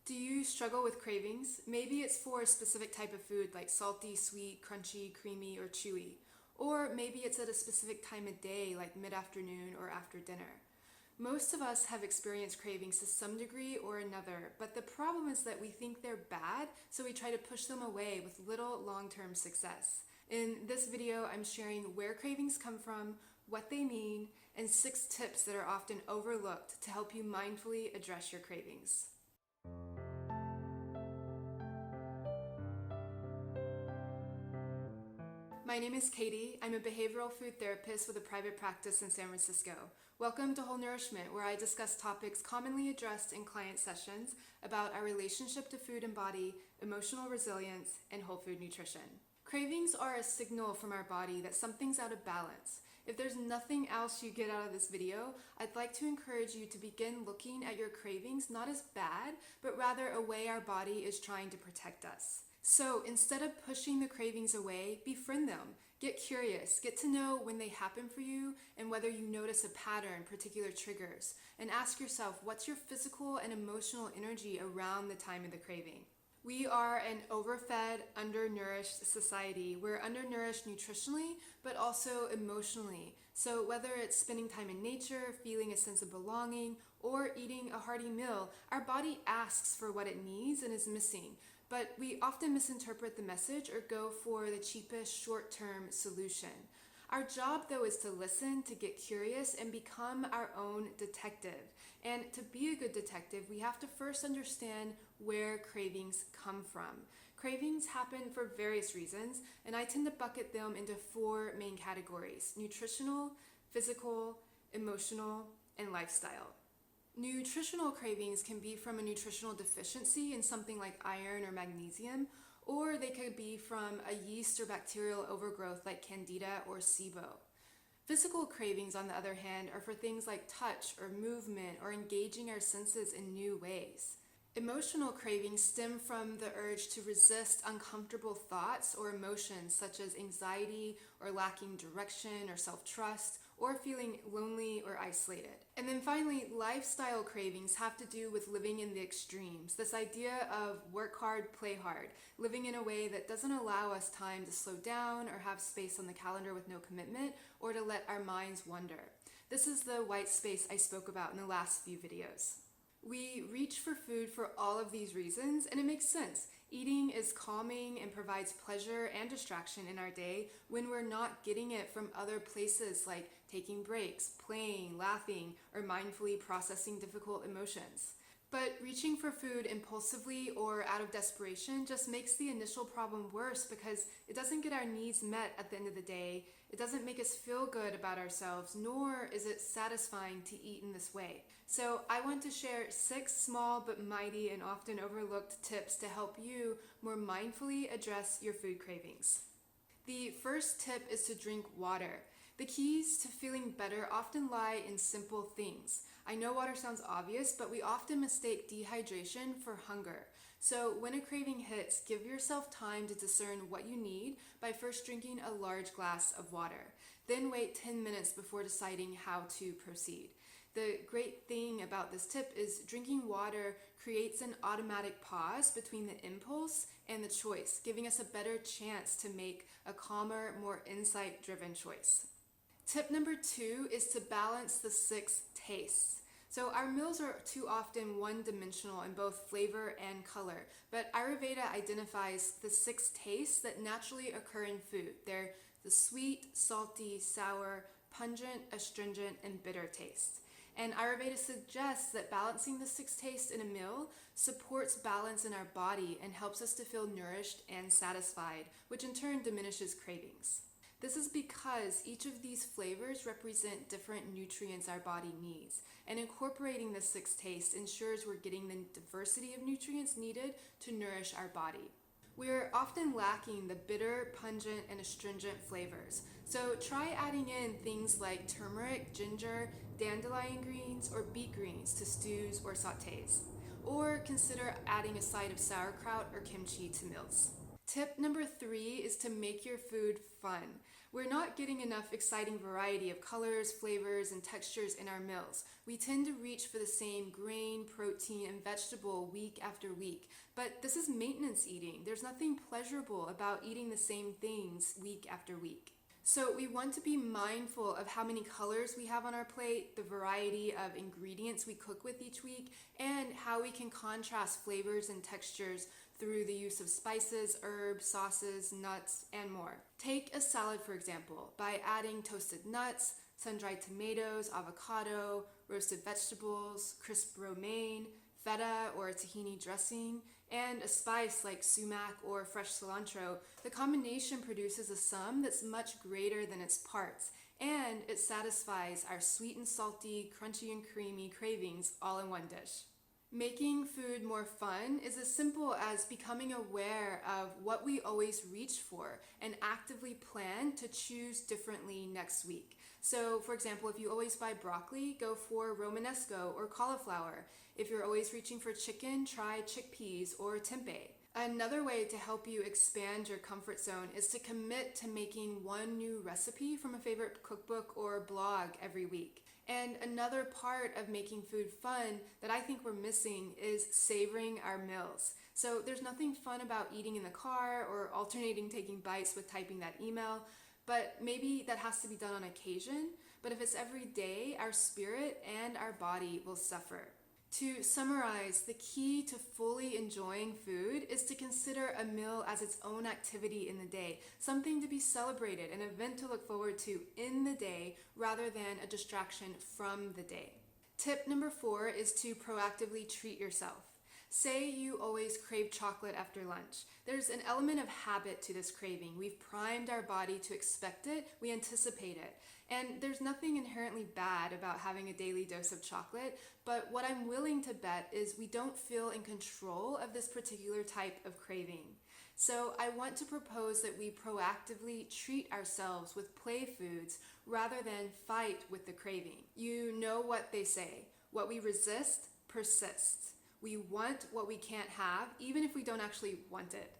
Do you struggle with cravings? Maybe it's for a specific type of food like salty, sweet, crunchy, creamy, or chewy. Or maybe it's at a specific time of day like mid-afternoon or after dinner. Most of us have experienced cravings to some degree or another, but the problem is that we think they're bad, so we try to push them away with little long-term success. In this video, I'm sharing where cravings come from, what they mean, and 6 tips that are often overlooked to help you mindfully address your cravings. My name is Katie. I'm a behavioral food therapist with a private practice in San Francisco. Welcome to Whole Nourishment, where I discuss topics commonly addressed in client sessions about our relationship to food and body, emotional resilience, and whole food nutrition. Cravings are a signal from our body that something's out of balance. If there's nothing else you get out of this video, I'd like to encourage you to begin looking at your cravings not as bad, but rather a way our body is trying to protect us. So instead of pushing the cravings away, befriend them. Get curious, get to know when they happen for you and whether you notice a pattern, particular triggers, and ask yourself what's your physical and emotional energy around the time of the craving. We are an overfed, undernourished society. We're undernourished nutritionally, but also emotionally. So whether it's spending time in nature, feeling a sense of belonging, or eating a hearty meal, our body asks for what it needs and is missing. But we often misinterpret the message or go for the cheapest short-term solution. Our job, though, is to listen, to get curious, and become our own detective. And to be a good detective, we have to first understand where cravings come from. Cravings happen for various reasons, and I tend to bucket them into 4 main categories: nutritional, physical, emotional, and lifestyle. Nutritional cravings can be from a nutritional deficiency in something like iron or magnesium, or they could be from a yeast or bacterial overgrowth like Candida or SIBO. Physical cravings, on the other hand, are for things like touch or movement or engaging our senses in new ways. Emotional cravings stem from the urge to resist uncomfortable thoughts or emotions such as anxiety or lacking direction or self-trust or feeling lonely or isolated. And then finally, lifestyle cravings have to do with living in the extremes. This idea of work hard, play hard, living in a way that doesn't allow us time to slow down or have space on the calendar with no commitment or to let our minds wander. This is the white space I spoke about in the last few videos. We reach for food for all of these reasons, and it makes sense. Eating is calming and provides pleasure and distraction in our day when we're not getting it from other places like taking breaks, playing, laughing, or mindfully processing difficult emotions. But reaching for food impulsively or out of desperation just makes the initial problem worse because it doesn't get our needs met at the end of the day. It doesn't make us feel good about ourselves, nor is it satisfying to eat in this way. So I want to share 6 small but mighty and often overlooked tips to help you more mindfully address your food cravings. The first tip is to drink water. The keys to feeling better often lie in simple things. I know water sounds obvious, but we often mistake dehydration for hunger. So when a craving hits, give yourself time to discern what you need by first drinking a large glass of water. Then wait 10 minutes before deciding how to proceed. The great thing about this tip is drinking water creates an automatic pause between the impulse and the choice, giving us a better chance to make a calmer, more insight-driven choice. Tip number 2 is to balance the 6 tastes. So our meals are too often one-dimensional in both flavor and color, but Ayurveda identifies the 6 tastes that naturally occur in food. They're the sweet, salty, sour, pungent, astringent, and bitter tastes. And Ayurveda suggests that balancing the 6 tastes in a meal supports balance in our body and helps us to feel nourished and satisfied, which in turn diminishes cravings. This is because each of these flavors represent different nutrients our body needs, and incorporating the 6 tastes ensures we're getting the diversity of nutrients needed to nourish our body. We're often lacking the bitter, pungent, and astringent flavors, so try adding in things like turmeric, ginger, dandelion greens, or beet greens to stews or sautés. Or consider adding a side of sauerkraut or kimchi to meals. Tip number 3 is to make your food fun. We're not getting enough exciting variety of colors, flavors, and textures in our meals. We tend to reach for the same grain, protein, and vegetable week after week. But this is maintenance eating. There's nothing pleasurable about eating the same things week after week. So we want to be mindful of how many colors we have on our plate, the variety of ingredients we cook with each week, and how we can contrast flavors and textures through the use of spices, herbs, sauces, nuts, and more. Take a salad, for example, by adding toasted nuts, sun-dried tomatoes, avocado, roasted vegetables, crisp romaine, feta or tahini dressing, and a spice like sumac or fresh cilantro. The combination produces a sum that's much greater than its parts, and it satisfies our sweet and salty, crunchy and creamy cravings all in one dish. Making food more fun is as simple as becoming aware of what we always reach for and actively plan to choose differently next week. So, for example, if you always buy broccoli, go for Romanesco or cauliflower. If you're always reaching for chicken, try chickpeas or tempeh. Another way to help you expand your comfort zone is to commit to making one new recipe from a favorite cookbook or blog every week. And another part of making food fun that I think we're missing is savoring our meals. So there's nothing fun about eating in the car or alternating taking bites with typing that email, but maybe that has to be done on occasion. But if it's every day, our spirit and our body will suffer. To summarize, the key to fully enjoying food is to consider a meal as its own activity in the day, something to be celebrated, an event to look forward to in the day rather than a distraction from the day. Tip number 4 is to proactively treat yourself. Say you always crave chocolate after lunch. There's an element of habit to this craving. We've primed our body to expect it, we anticipate it. And there's nothing inherently bad about having a daily dose of chocolate, but what I'm willing to bet is we don't feel in control of this particular type of craving. So I want to propose that we proactively treat ourselves with play foods rather than fight with the craving. You know what they say, what we resist persists. We want what we can't have, even if we don't actually want it.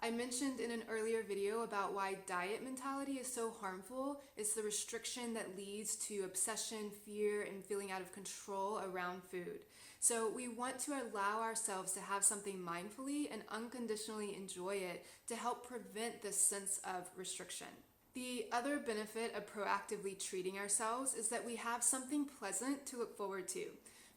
I mentioned in an earlier video about why diet mentality is so harmful. It's the restriction that leads to obsession, fear, and feeling out of control around food. So we want to allow ourselves to have something mindfully and unconditionally enjoy it to help prevent this sense of restriction. The other benefit of proactively treating ourselves is that we have something pleasant to look forward to.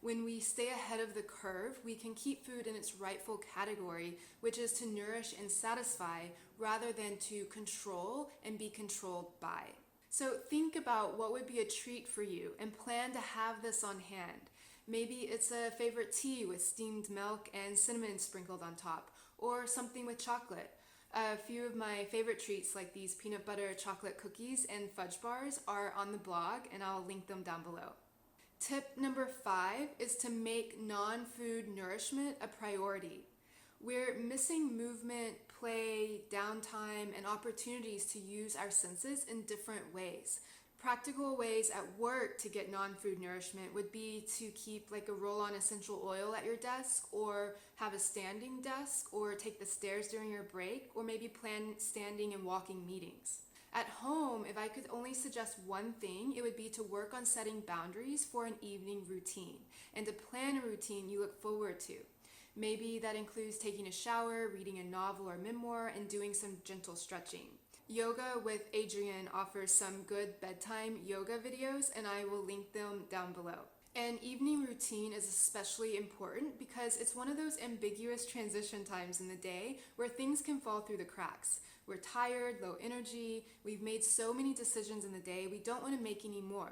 When we stay ahead of the curve, we can keep food in its rightful category, which is to nourish and satisfy rather than to control and be controlled by. So think about what would be a treat for you and plan to have this on hand. Maybe it's a favorite tea with steamed milk and cinnamon sprinkled on top, or something with chocolate. A few of my favorite treats like these peanut butter chocolate cookies and fudge bars are on the blog, and I'll link them down below. Tip number 5 is to make non-food nourishment a priority. We're missing movement, play, downtime, and opportunities to use our senses in different ways. Practical ways at work to get non-food nourishment would be to keep like a roll-on essential oil at your desk, or have a standing desk, or take the stairs during your break, or maybe plan standing and walking meetings. At home, if I could only suggest one thing, it would be to work on setting boundaries for an evening routine and to plan a routine you look forward to. Maybe that includes taking a shower, reading a novel or memoir, and doing some gentle stretching. Yoga with Adriene offers some good bedtime yoga videos, and I will link them down below. An evening routine is especially important because it's one of those ambiguous transition times in the day where things can fall through the cracks. We're tired, low energy, we've made so many decisions in the day, we don't want to make any more.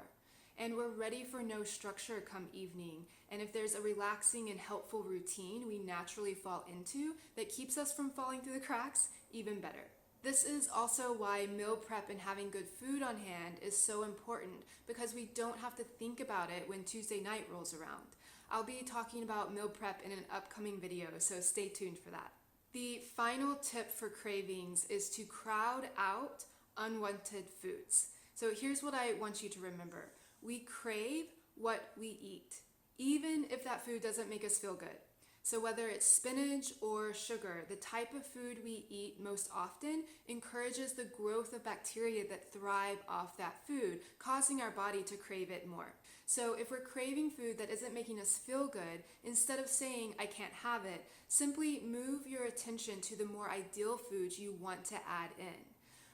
And we're ready for no structure come evening. And if there's a relaxing and helpful routine we naturally fall into that keeps us from falling through the cracks, even better. This is also why meal prep and having good food on hand is so important, because we don't have to think about it when Tuesday night rolls around. I'll be talking about meal prep in an upcoming video, so stay tuned for that. The final tip for cravings is to crowd out unwanted foods. So here's what I want you to remember. We crave what we eat, even if that food doesn't make us feel good. So whether it's spinach or sugar, the type of food we eat most often encourages the growth of bacteria that thrive off that food, causing our body to crave it more. So if we're craving food that isn't making us feel good, instead of saying, I can't have it, simply move your attention to the more ideal foods you want to add in.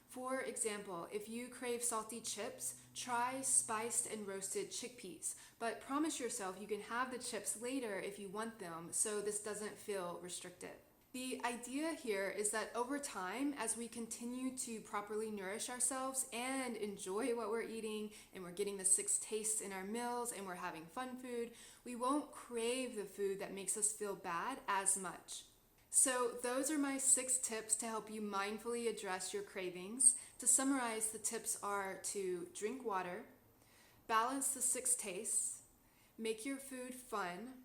For example, if you crave salty chips, try spiced and roasted chickpeas, but promise yourself you can have the chips later if you want them, so this doesn't feel restrictive. The idea here is that over time, as we continue to properly nourish ourselves and enjoy what we're eating, and we're getting the 6 tastes in our meals, and we're having fun food, we won't crave the food that makes us feel bad as much. So those are my 6 tips to help you mindfully address your cravings. To summarize, the tips are to drink water, balance the 6 tastes, make your food fun,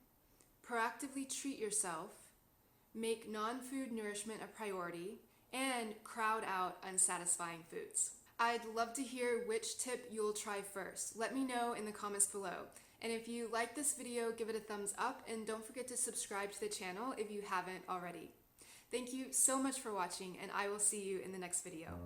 proactively treat yourself, make non-food nourishment a priority, and crowd out unsatisfying foods. I'd love to hear which tip you'll try first. Let me know in the comments below. And if you like this video, give it a thumbs up and don't forget to subscribe to the channel if you haven't already. Thank you so much for watching, and I will see you in the next video.